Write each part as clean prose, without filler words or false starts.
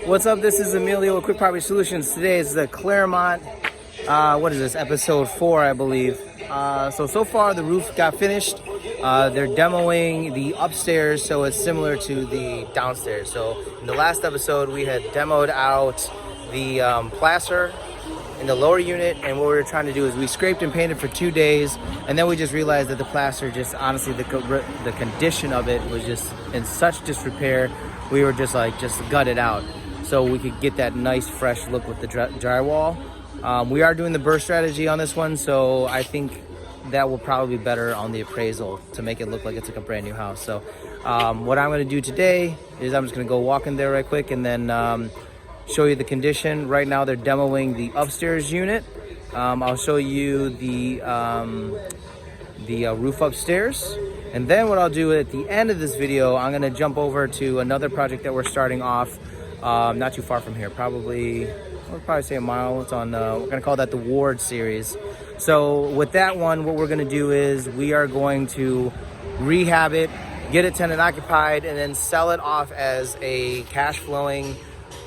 What's up? This is Emilio with Quick Property Solutions. Today is the Clairmount, what is this, episode 4, I believe. So far the roof got finished. They're demoing the upstairs, so it's similar to the downstairs. So in the last episode, we had demoed out the plaster in the lower unit, and what we were trying to do is we scraped and painted for 2 days, and then we just realized that the plaster, just honestly, the condition of it was just in such disrepair. We were just gut it out so we could get that nice fresh look with the drywall. We are doing the burr strategy on this one, so I think that will probably be better on the appraisal to make it look like it's like a brand new house. So what I'm going to do today is I'm just going to go walk in there right quick and then show you the condition. Right now they're demoing the upstairs unit. I'll show you the roof upstairs, and then what I'll do at the end of this video, I'm going to jump over to another project that we're starting off not too far from here, we'll probably say a mile. It's on we're going to call that the Ward series. So with that one, what we're going to do is we are going to rehab it, get it tenant occupied, and then sell it off as a cash flowing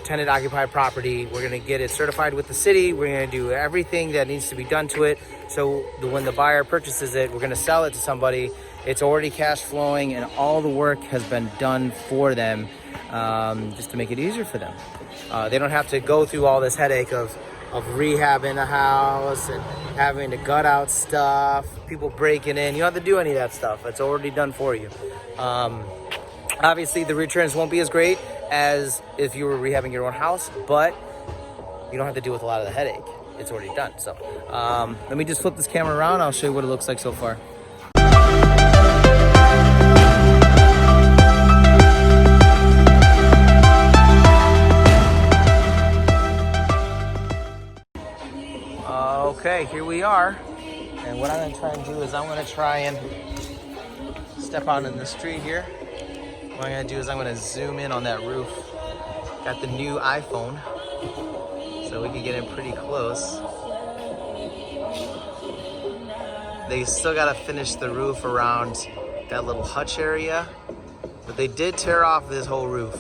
tenant occupied property. We're going to get it certified with the city. We're going to do everything that needs to be done to it, so when the buyer purchases it, we're going to sell it to somebody. It's already cash flowing and all the work has been done for them, just to make it easier for them. They don't have to go through all this headache of rehabbing a house and having to gut out stuff, people breaking in. You don't have to do any of that stuff. It's already done for you. Obviously the returns won't be as great as if you were rehabbing your own house, but you don't have to deal with a lot of the headache. It's already done. So let me just flip this camera around. I'll show you what it looks like so far. Okay, here we are. And what I'm going to try and do is I'm going to try and step out in the street here. What I'm going to do is I'm going to zoom in on that roof. Got the new iPhone, so we can get in pretty close. They still got to finish the roof around that little hutch area, but they did tear off this whole roof.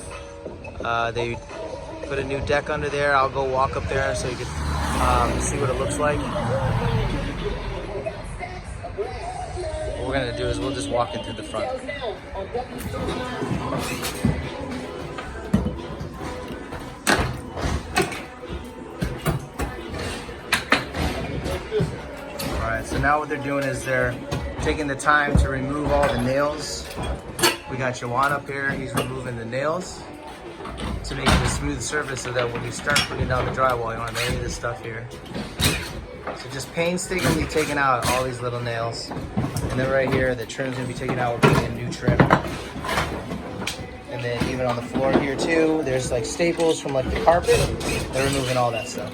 They put a new deck under there. I'll go walk up there so you can see what it looks like. What we're going to do is we'll just walk in through the front. Alright, so now what they're doing is they're taking the time to remove all the nails. We got Jawan up here, he's removing the nails to make it a smooth surface so that when you start putting down the drywall, you don't have any of this stuff here. So just painstakingly taking out all these little nails. And then right here, the trim's gonna be taken out, we're putting in new trim. And then even on the floor here too, there's like staples from like the carpet. They're removing all that stuff.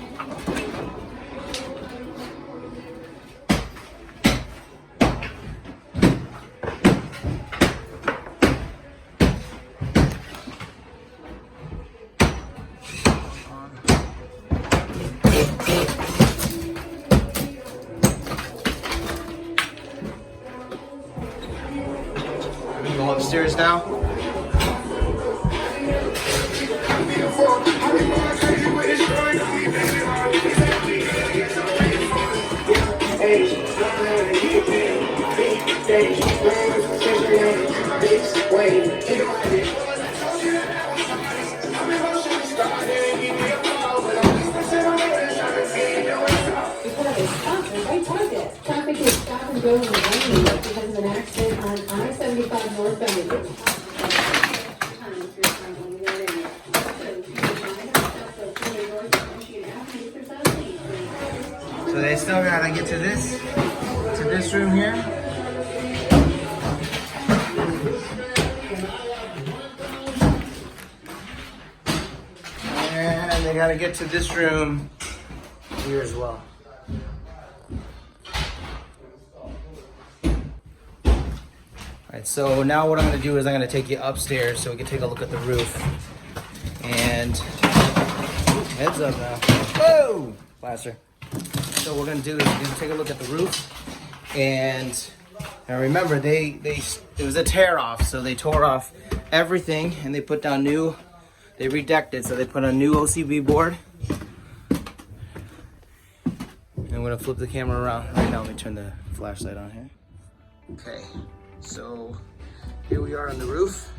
Go upstairs now. Traffic is stop and go in the lane because of an accident on I-75 northbound. So they still gotta get to this room here. And they gotta get to this room here as well. Alright, so now what I'm going to do is I'm going to take you upstairs so we can take a look at the roof. And heads up now. Whoa! Plaster. So what we're going to do is we're going to take a look at the roof. And now remember, it was a tear off, so they tore off everything and they put down new they redecked it, so they put a new OCB board. And I'm gonna flip the camera around right now. Let me turn the flashlight on here. Okay, so here we are on the roof.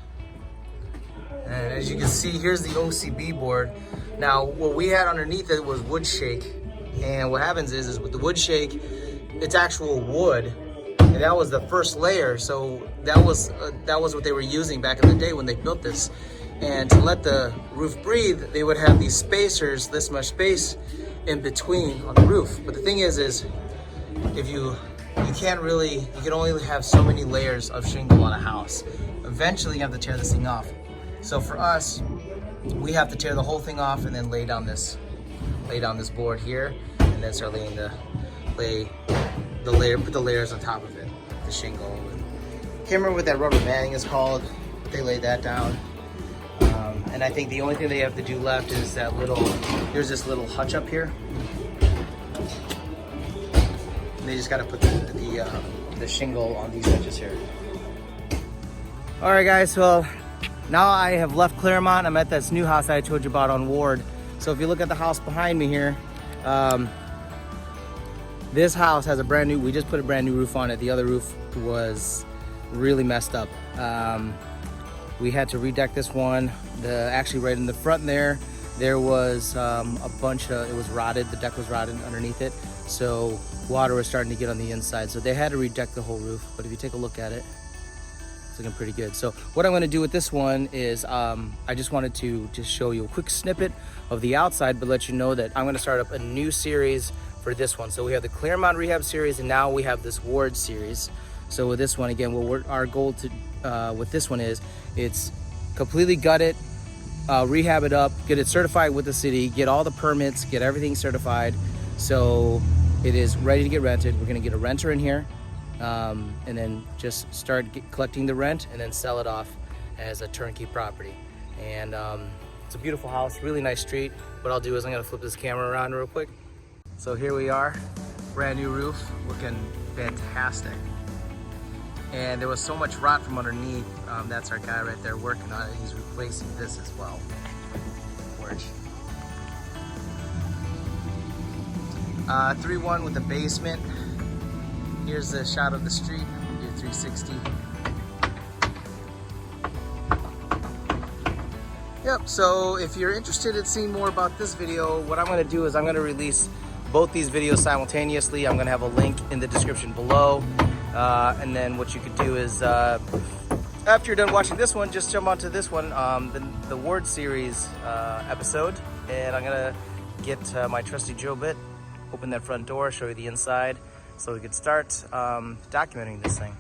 And as you can see, here's the OCB board. Now, what we had underneath it was wood shake. And what happens is with the wood shake, it's actual wood. And that was the first layer. So that was what they were using back in the day when they built this. And to let the roof breathe, they would have these spacers, this much space in between on the roof. But the thing is if you can only have so many layers of shingle on a house. Eventually you have to tear this thing off. So for us, we have to tear the whole thing off and then lay down this board here, and then start put the layers on top of it, the shingle. Can't remember what that rubber banding is called. They laid that down. And I think the only thing they have to do left is there's this little hutch up here. And they just got to put the shingle on these edges here. All right, guys, well, now I have left Clairmount. I'm at this new house I told you about on Ward. So if you look at the house behind me here, this house has we just put a brand new roof on it. The other roof was really messed up. We had to redeck this one. Actually right in the front there was it was rotted. The deck was rotted underneath it. So water was starting to get on the inside. So they had to redeck the whole roof. But if you take a look at it, it's looking pretty good. So what I'm gonna do with this one is I just wanted to just show you a quick snippet of the outside, but let you know that I'm gonna start up a new series for this one. So we have the Clairmount Rehab series, and now we have this Ward series. So with this one, again, our goal with this one is it's completely gut it, rehab it up, get it certified with the city, get all the permits, get everything certified. So it is ready to get rented. We're gonna get a renter in here, and then just start collecting the rent and then sell it off as a turnkey property. And it's a beautiful house, really nice street. What I'll do is I'm gonna flip this camera around real quick. So here we are, brand new roof, looking fantastic. And there was so much rot from underneath. That's our guy right there working on it. He's replacing this as well. Porch. 3-1 with the basement. Here's the shot of the street, your 360. Yep, so if you're interested in seeing more about this video, what I'm gonna do is I'm gonna release both these videos simultaneously. I'm gonna have a link in the description below. And then what you could do is, after you're done watching this one, just jump onto this one, the Ward series episode. And I'm gonna get my trusty drill bit, open that front door, show you the inside, so we could start documenting this thing.